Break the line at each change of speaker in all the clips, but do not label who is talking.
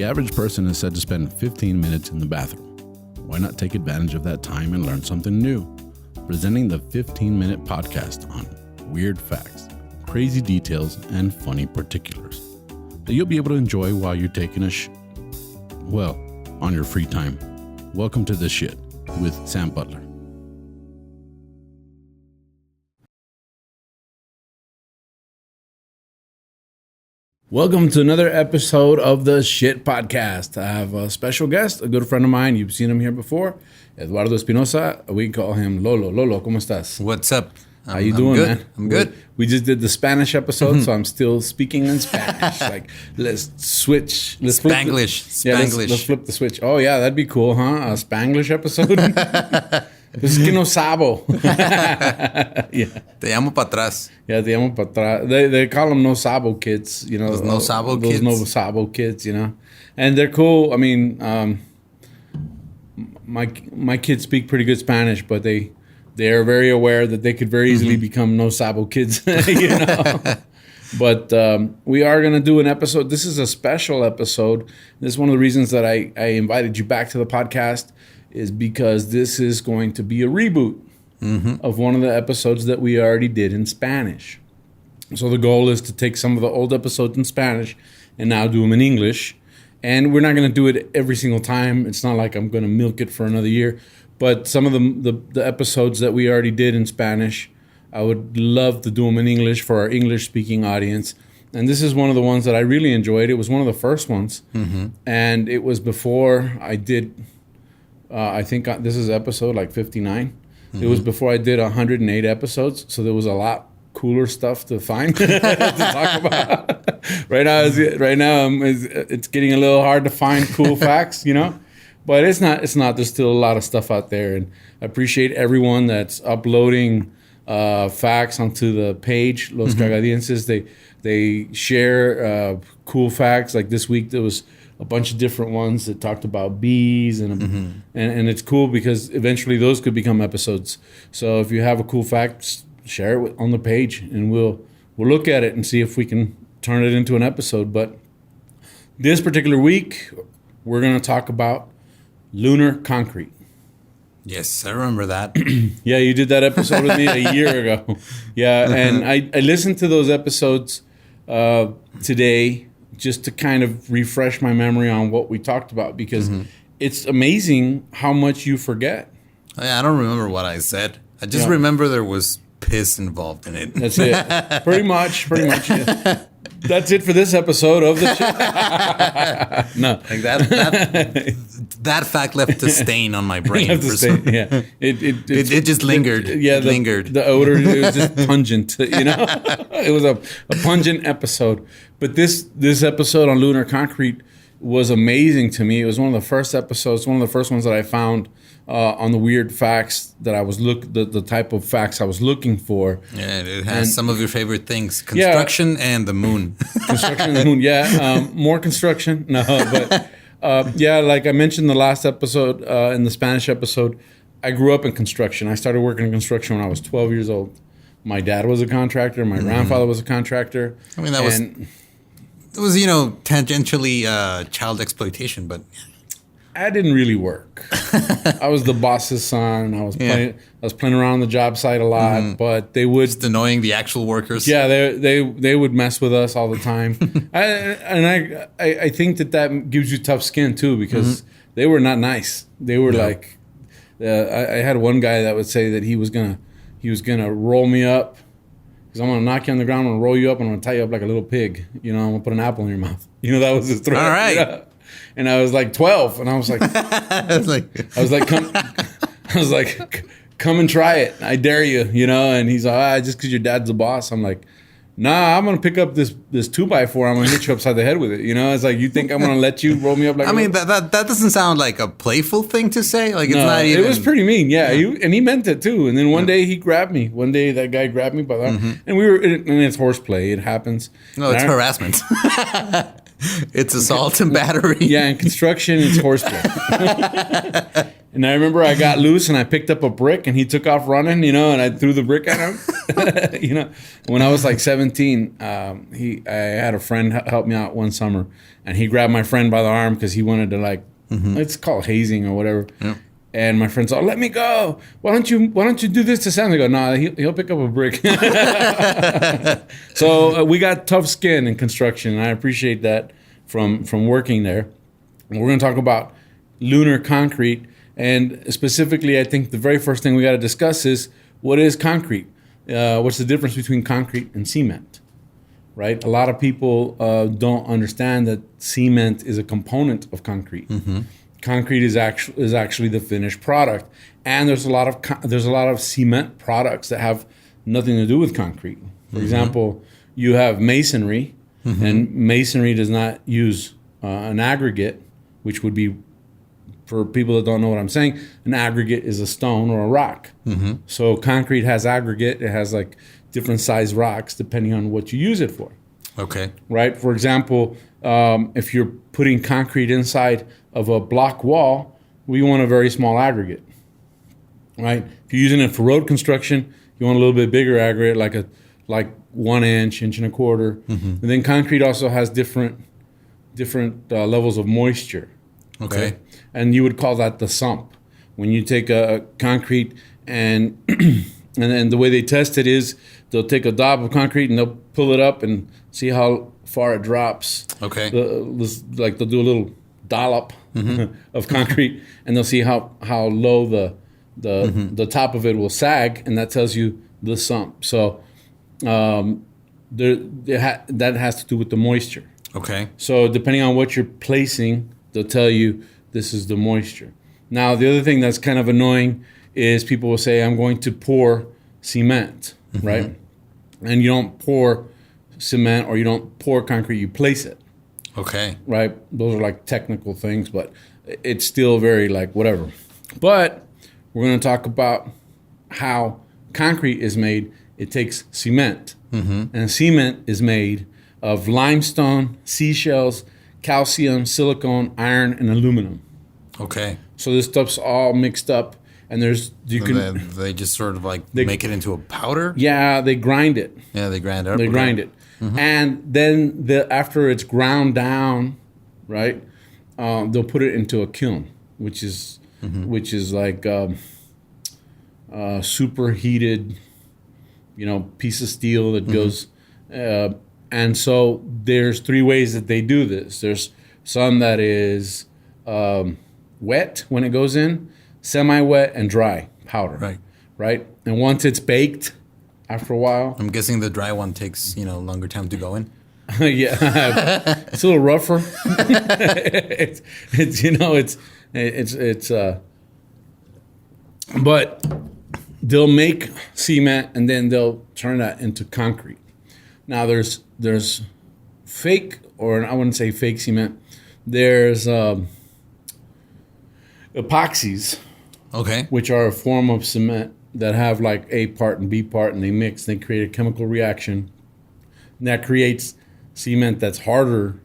The average person is said to spend 15 minutes in the bathroom. Why not take advantage of that time and learn something new? Presenting the 15-minute podcast on weird facts, crazy details, and funny particulars that you'll be able to enjoy while you're taking a on your free time. Welcome to The Shit with Sam Butler. Welcome to another episode of The Shit Podcast. I have a special guest, a good friend of mine. You've seen him here before, Eduardo Espinosa. We call him Lolo. Lolo, ¿cómo estás?
What's up?
How you doing,
good.
man?
I'm good.
We just did the Spanish episode, so I'm still speaking in Spanish. Like, let's switch. Let's
Spanglish.
Let's flip the switch. Oh, yeah, that'd be cool, huh? A Spanglish episode? Es que no sabo. Yeah.
Te llamo para atrás.
Yeah, te llamo para atrás. They call them no sabo kids, you know.
Those no sabo kids.
Those no sabo kids, you know. And they're cool. I mean, my kids speak pretty good Spanish, but they are very aware that they could very easily become no sabo kids, you know. But we are going to do an episode. This is a special episode. This is one of the reasons that I invited you back to the podcast, is because this is going to be a reboot of one of the episodes that we already did in Spanish. So the goal is to take some of the old episodes in Spanish and now do them in English. And we're not going to do it every single time. It's not like I'm going to milk it for another year. But some of the episodes that we already did in Spanish, I would love to do them in English for our English-speaking audience. And this is one of the ones that I really enjoyed. It was one of the first ones. And it was before I did... I think this is episode like 59. It was before I did 108 episodes, so there was a lot cooler stuff to find to talk about. Right now, it's getting a little hard to find cool facts, you know. But it's not. There's still a lot of stuff out there, and I appreciate everyone that's uploading facts onto the page. Los Cagadienses, they share cool facts. Like this week, there was a bunch of different ones that talked about bees, and it's cool because eventually those could become episodes. So if you have a cool fact, share it on the page, and we'll look at it and see if we can turn it into an episode. But this particular week, we're going to talk about Lunar Concrete.
Yes, I remember that.
Yeah, you did that episode with me a year ago. Yeah, and I listened to those episodes today, just to kind of refresh my memory on what we talked about, because it's amazing how much you forget.
I don't remember what I said. I just remember there was piss involved in it.
That's it. Pretty much. Yeah. That's it for this episode of the shit. No.
Like that fact left a stain on my brain.
Yeah. It
just lingered.
Lingered. The odor, it was just pungent, you know? It was a pungent episode. But this episode on Lunar Concrete was amazing to me. It was one of the first episodes, one of the first ones that I found on the weird facts that I was the type of facts I was looking for.
Yeah, it has some of your favorite things: construction and the moon.
Construction and the moon, yeah. More construction, no, but like I mentioned in the last episode, in the Spanish episode, I grew up in construction. I started working in construction when I was 12 years old. My dad was a contractor. My grandfather was a contractor.
I mean, it was tangentially child exploitation, but
I didn't really work. I was the boss's son. I was playing around on the job site a lot, but they would
just annoying the actual workers.
Yeah, they would mess with us all the time. I think that gives you tough skin too, because they were not nice. They were like, I had one guy that would say that he was gonna roll me up. Because I'm going to knock you on the ground, I'm going to roll you up, and I'm going to tie you up like a little pig. You know, I'm going to put an apple in your mouth. You know, that was his threat.
All right.
Yeah. And I was like 12, and I was like, come and try it. I dare you, you know? And he's like, just because your dad's the boss. I'm like, nah, I'm going to pick up this 2x4. I'm going to hit you upside the head with it. You know, it's like, you think I'm going to let you roll me up like
I mean, that doesn't sound like a playful thing to say. Like, it's not even...
It was pretty mean, yeah. And he meant it too. And then one day he grabbed me. One day that guy grabbed me by the arm. And it's horseplay. It happens.
No, it's harassment. It's assault and battery.
Yeah, in construction, it's horseplay. And I remember I got loose and I picked up a brick and he took off running, and I threw the brick at him. When I was like 17, I had a friend help me out one summer, and he grabbed my friend by the arm because he wanted to it's called hazing or whatever. Yeah. And my friend said, "Let me go. Why don't you do this to Sam?" I go, "No, he'll pick up a brick." So we got tough skin in construction, and I appreciate that from working there. And we're going to talk about lunar concrete. And specifically, I think the very first thing we got to discuss is what is concrete? What's the difference between concrete and cement? Right? A lot of people don't understand that cement is a component of concrete. Mm-hmm. Concrete is actually the finished product, and there's a lot of cement products that have nothing to do with concrete. For example, you have masonry, and masonry does not use an aggregate, which would be, for people that don't know what I'm saying, an aggregate is a stone or a rock. Mm-hmm. So concrete has aggregate. It has like different size rocks depending on what you use it for.
Okay.
Right? For example, if you're putting concrete inside of a block wall, we want a very small aggregate. Right? If you're using it for road construction, you want a little bit bigger aggregate, like 1 inch, inch and a quarter. Mm-hmm. And then concrete also has different levels of moisture.
Okay.
Right? And you would call that the sump. When you take a concrete and then the way they test it is they'll take a dab of concrete and they'll pull it up and see how far it drops.
Okay.
Like they'll do a little dollop of concrete and they'll see how low the top of it will sag, and that tells you the sump. So that has to do with the moisture.
Okay.
So depending on what you're placing, they'll tell you this is the moisture. Now, the other thing that's kind of annoying is people will say, I'm going to pour cement, right? And you don't pour cement or you don't pour concrete, you place it.
Okay.
Right? Those are like technical things, but it's still very like whatever. But we're going to talk about how concrete is made. It takes cement. And cement is made of limestone, seashells, calcium, silicone, iron, and aluminum.
Okay.
So this stuff's all mixed up, and
they just sort of like make it into a powder.
Yeah, they grind it.
Yeah, they grind it up.
They grind it, and then after it's ground down, right? They'll put it into a kiln, which is like superheated, piece of steel that goes. And so there's 3 ways that they do this. There's some that is wet when it goes in, semi-wet, and dry powder. Right. And once it's baked, after a while,
I'm guessing the dry one takes longer time to go in.
Yeah, it's a little rougher. But they'll make cement and then they'll turn that into concrete. Now there's fake, or I wouldn't say fake cement. There's epoxies,
okay,
which are a form of cement that have like A part and B part, and they mix. They create a chemical reaction, and that creates cement that's harder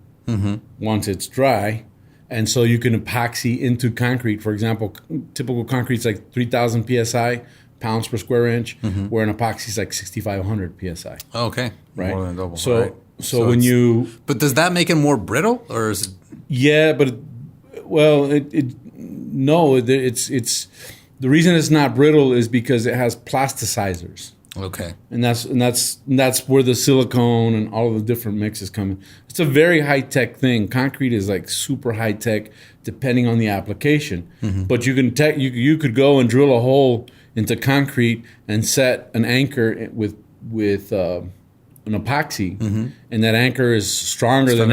once it's dry, and so you can epoxy into concrete. For example, typical concrete's like 3,000 psi, pounds per square inch, where an epoxy is like 6,500 psi.
Oh, okay,
right.
More than double.
So,
right.
so when you,
but does that make it more brittle, or is it?
Yeah, but it's the reason it's not brittle is because it has plasticizers.
Okay.
And that's where the silicone and all of the different mixes come in. It's a very high tech thing. Concrete is like super high tech, depending on the application. But you could go and drill a hole into concrete and set an anchor with an epoxy, and that anchor is stronger than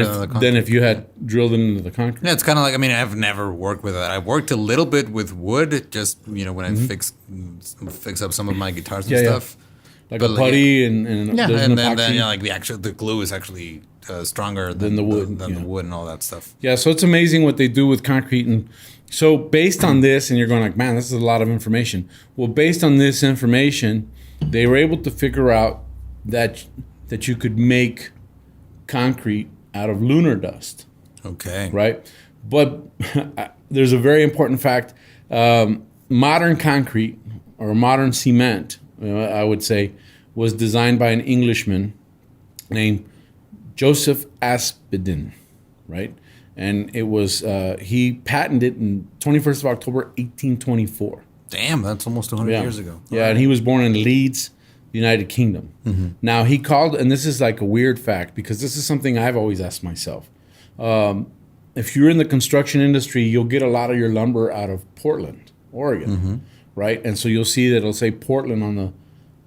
if you had drilled it into the concrete.
Yeah, it's kind of like, I've never worked with that. I've worked a little bit with wood, just when I fix up some of my guitars and stuff.
Like a putty and
then the glue is actually stronger than the wood the wood and all that stuff.
Yeah, so it's amazing what they do with concrete. And so based on this, and you're going like, man, this is a lot of information. Well, based on this information, they were able to figure out that you could make concrete out of lunar dust.
Okay.
Right? But there's a very important fact Modern concrete or modern cement, I would say, was designed by an Englishman named Joseph Aspidin, right? And it was he patented it in 21st of October 1824.
Damn, that's almost 200 years ago.
Yeah, and he was born in Leeds, United Kingdom. Now he called, and this is like a weird fact because this is something I've always asked myself. If you're in the construction industry, you'll get a lot of your lumber out of Portland, Oregon, right? And so you'll see that it'll say Portland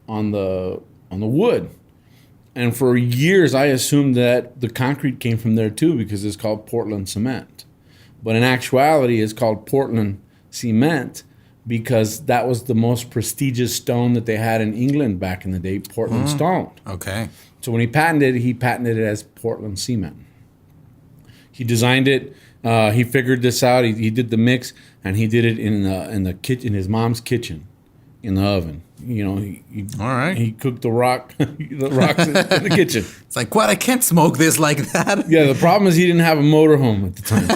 on the wood. And for years, I assumed that the concrete came from there too because it's called Portland cement. But in actuality, it's called Portland cement because that was the most prestigious stone that they had in England back in the day, Portland stone.
Okay.
So when he patented it as Portland cement. He designed it. He figured this out. He did the mix, and he did it in the kitchen, in his mom's kitchen, in the oven. You know,
All right.
He cooked the rocks in the kitchen.
It's like, what? I can't smoke this like that.
Yeah, the problem is he didn't have a motorhome at the time.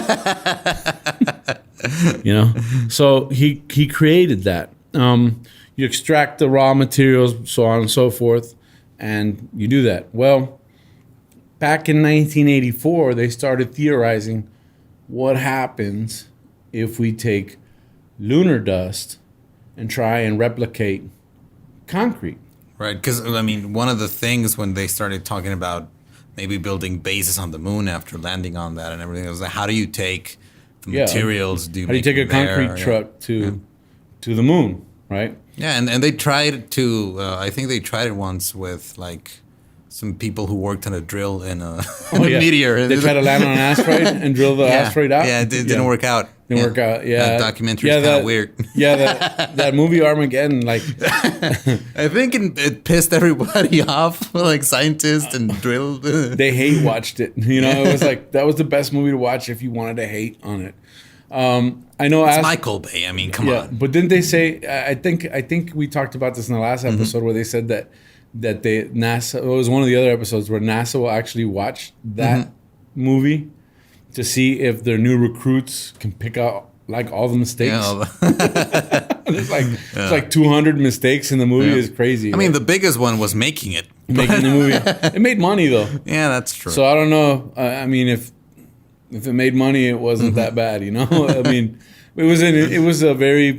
You know, so he created that. You extract the raw materials, so on and so forth, and you do that. Well, back in 1984, they started theorizing what happens if we take lunar dust and try and replicate concrete.
Right, because, I mean, one of the things when they started talking about maybe building bases on the moon after landing on that and everything, was like, how do you take the materials?
How do you take a concrete truck to the moon, right?
Yeah, and they tried to, I think they tried it once with, like, some people who worked on a drill in a meteor.
They tried to land on an asteroid and drill the asteroid out?
Yeah, it didn't work out.
Didn't work out, yeah.
That documentary is kind of weird.
Yeah, that movie Armageddon, like...
I think it pissed everybody off, like scientists and drill.
They hate watched it. You know, it was like, that was the best movie to watch if you wanted to hate on it. I know...
It's Michael Bay, I mean, come on.
But didn't they say... I think we talked about this in the last episode where they said that NASA... It was one of the other episodes where NASA will actually watch that movie to see if their new recruits can pick out like all the mistakes. Yeah. It's like 200 mistakes in the movie. Is crazy.
I mean, the biggest one was making it.
Making the movie. It made money though.
Yeah, that's true.
So I don't know. I mean, if it made money, it wasn't that bad. You know. I mean, it was a very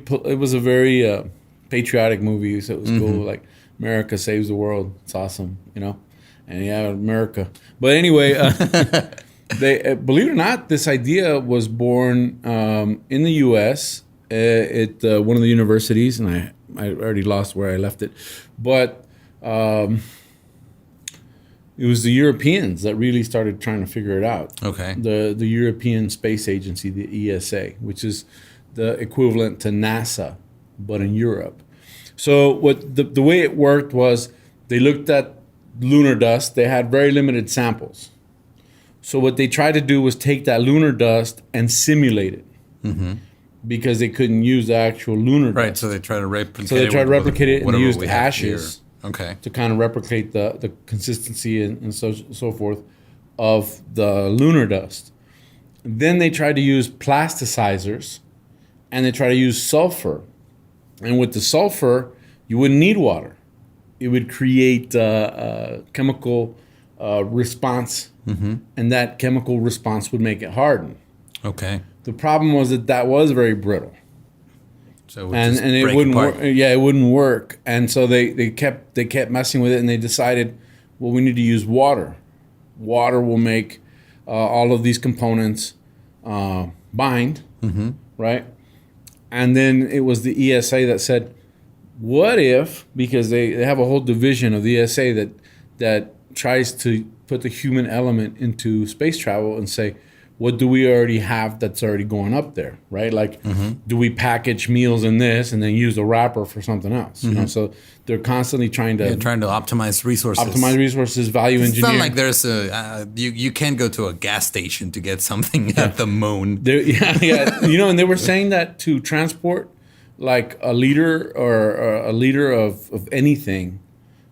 patriotic movie. So it was cool. Like America saves the world. It's awesome. You know. And yeah, America. But anyway. They believe it or not, this idea was born in the U.S. At one of the universities, and I already lost where I left it, but it was the Europeans that really started trying to figure it out.
Okay.
The European Space Agency, the ESA, which is the equivalent to NASA, but in Europe. So what the way it worked was they looked at lunar dust. They had very limited samples. So what they tried to do was take that lunar dust and simulate it, because they couldn't use the actual lunar dust.
Right. So they tried to replicate.
It and used ashes,
to
kind of replicate the consistency and so forth of the lunar dust. Then they tried to use plasticizers, and they tried to use sulfur. And with the sulfur, you wouldn't need water. It would create a chemical response. And that chemical response would make it harden.
Okay.
The problem was that was very brittle.
So it would and
it wouldn't work. Yeah, it wouldn't work. And so they kept messing with it, and they decided, well, we need to use water. Water will make all of these components bind, right? And then it was the ESA that said, what if, because they have a whole division of the ESA that tries to put the human element into space travel and say, what do we already have that's already going up there, right? Like, do we package meals in this and then use a wrapper for something else? You know, so they're constantly trying to
optimize resources.
Value engineering. It's not
like there's you can't go to a gas station to get something at the moon.
You know, and they were saying that to transport like a liter of anything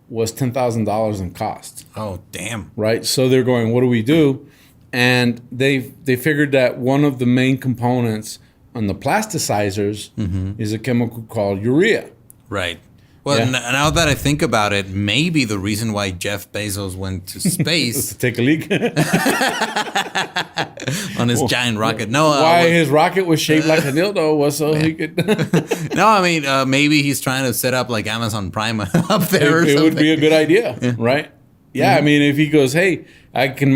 was $10,000 in cost.
Oh, damn.
Right? So they're going, what do we do? And they figured that one of the main components on the plasticizers is a chemical called urea.
Right. Well, now that I think about it, maybe the reason why Jeff Bezos went to space
to take a leak
on his giant rocket. No,
why his rocket was shaped like a dildo was so he could.
No, I mean maybe he's trying to set up like Amazon Prime up there.
It would be a good idea, right? Yeah, I mean, if he goes, hey, I can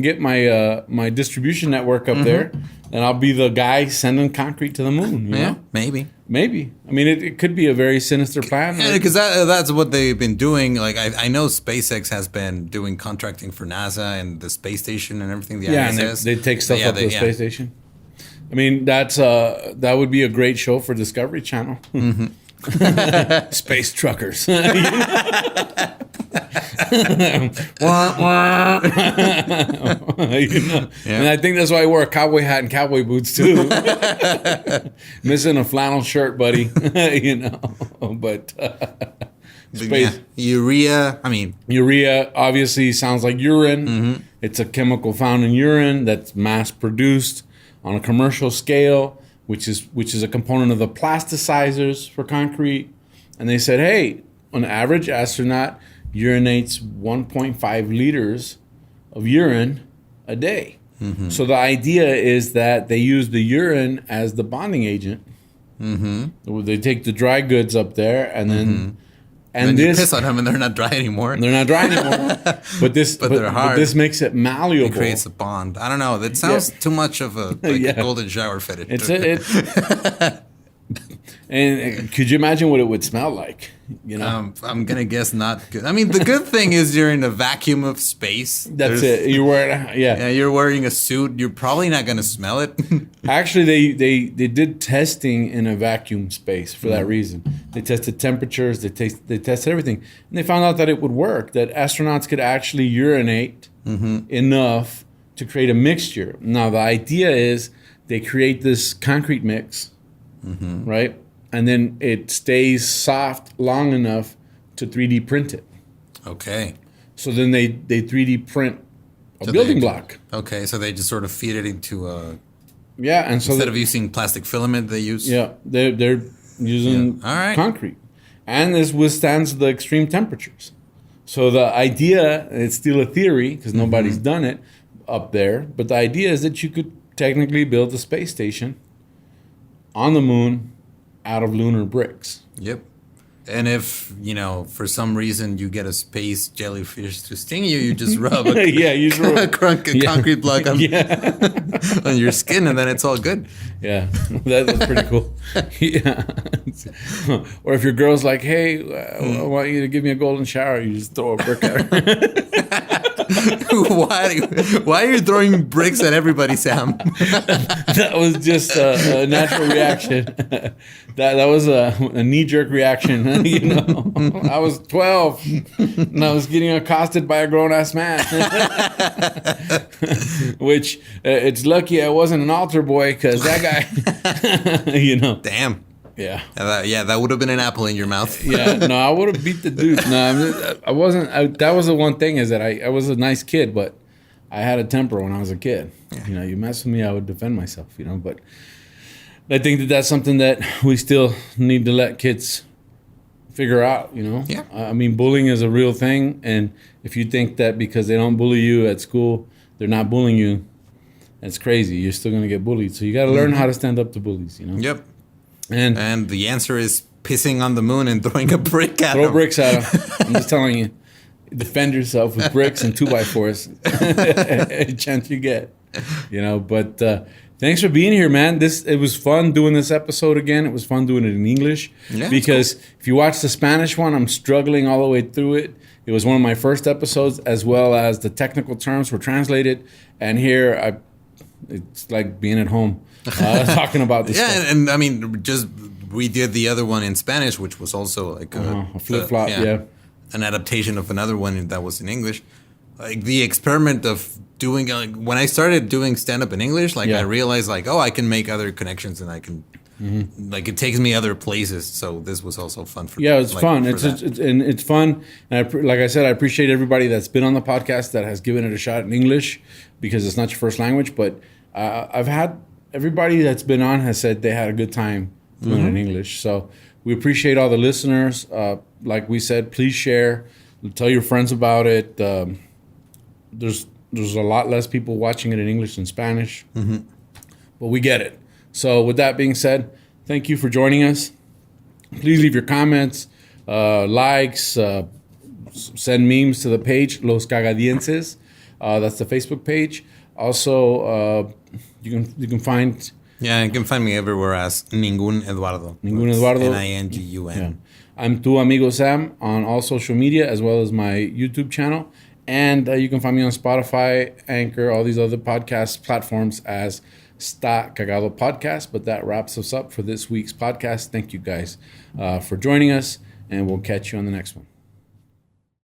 get my my distribution network up there, and I'll be the guy sending concrete to the moon. You know?
Maybe.
I mean, it could be a very sinister plan.
Yeah, because that's what they've been doing. Like I know SpaceX has been doing contracting for NASA and the space station and everything. The ISS.
And they take stuff up to the space station. I mean, that would be a great show for Discovery Channel. Space truckers. And I think that's why I wore a cowboy hat and cowboy boots too. Missing a flannel shirt, buddy. But space.
Urea. I mean,
urea obviously sounds like urine. It's a chemical found in urine that's mass produced on a commercial scale, which is a component of the plasticizers for concrete. And they said, hey, an average astronaut urinates 1.5 liters of urine a day. So the idea is that they use the urine as the bonding agent. They take the dry goods up there and then
you piss on them and they're not dry anymore.
But they're hard. But this makes it malleable.
It creates a bond. I don't know. That sounds too much of a golden shower fetish.
And could you imagine what it would smell like?
I'm gonna guess not good. I mean, the good thing is you're in a vacuum of space.
That's it. You're wearing
you're wearing a suit. You're probably not gonna smell it.
Actually, they did testing in a vacuum space for that reason. They tested temperatures. They tested everything, and they found out that it would work. That astronauts could actually urinate enough to create a mixture. Now the idea is they create this concrete mix. Right? And then it stays soft long enough to 3D print it.
Okay.
So then they 3D print a building block.
Okay, so they just sort of feed it into a...
Yeah, and so...
Instead of using plastic filament, they use...
Yeah, they're using concrete. And this withstands the extreme temperatures. So the idea, it's still a theory, because nobody's done it up there, but the idea is that you could technically build a space station on the moon out of lunar bricks.
Yep. And if, for some reason you get a space jellyfish to sting you, you just rub a concrete block on your skin and then it's all good.
Yeah, that's pretty cool. Yeah. Or if your girl's like, hey, I want you to give me a golden shower, you just throw a brick at her.
Why are you throwing bricks at everybody, Sam?
That was just a natural reaction. That was a knee-jerk reaction. I was 12 and I was getting accosted by a grown-ass man. Which it's lucky I wasn't an altar boy because that guy,
Damn.
Yeah.
That would have been an apple in your mouth.
I would have beat the dude. No, I wasn't. That was the one thing is that I was a nice kid, but I had a temper when I was a kid. Yeah. You mess with me, I would defend myself. But I think that's something that we still need to let kids figure out.
Yeah.
I mean, bullying is a real thing, and if you think that because they don't bully you at school, they're not bullying you, that's crazy. You're still gonna get bullied. So you got to learn how to stand up to bullies.
Yep. And the answer is pissing on the moon and throwing a brick at them.
Throw bricks at them. I'm just telling you. Defend yourself with bricks and 2x4s. Any chance you get. But thanks for being here, man. It was fun doing this episode again. It was fun doing it in English. Yeah, because if you watch the Spanish one, I'm struggling all the way through it. It was one of my first episodes, as well as the technical terms were translated. And here, it's like being at home. Talking about this stuff.
And I mean, we did the other one in Spanish, which was also like
a flip-flop,
an adaptation of another one that was in English. Like the experiment of doing, when I started doing stand-up in English, I realized I can make other connections and I can, it takes me other places. So this was also fun for me.
Yeah, it's fun. It's fun. And like I said, I appreciate everybody that's been on the podcast that has given it a shot in English because it's not your first language, but I've had everybody that's been on has said they had a good time doing it in English. So we appreciate all the listeners. Like we said, please share. Tell your friends about it. There's a lot less people watching it in English than Spanish. But we get it. So with that being said, thank you for joining us. Please leave your comments, likes, send memes to the page, Los Cagadienses. That's the Facebook page. Also, you can find...
Yeah, you can find me everywhere as Ningún Eduardo.
Ningún Eduardo.
Ningun.
Yeah. I'm Tu Amigo Sam on all social media, as well as my YouTube channel. And you can find me on Spotify, Anchor, all these other podcast platforms as Sta Cagado Podcast. But that wraps us up for this week's podcast. Thank you guys for joining us, and we'll catch you on the next one.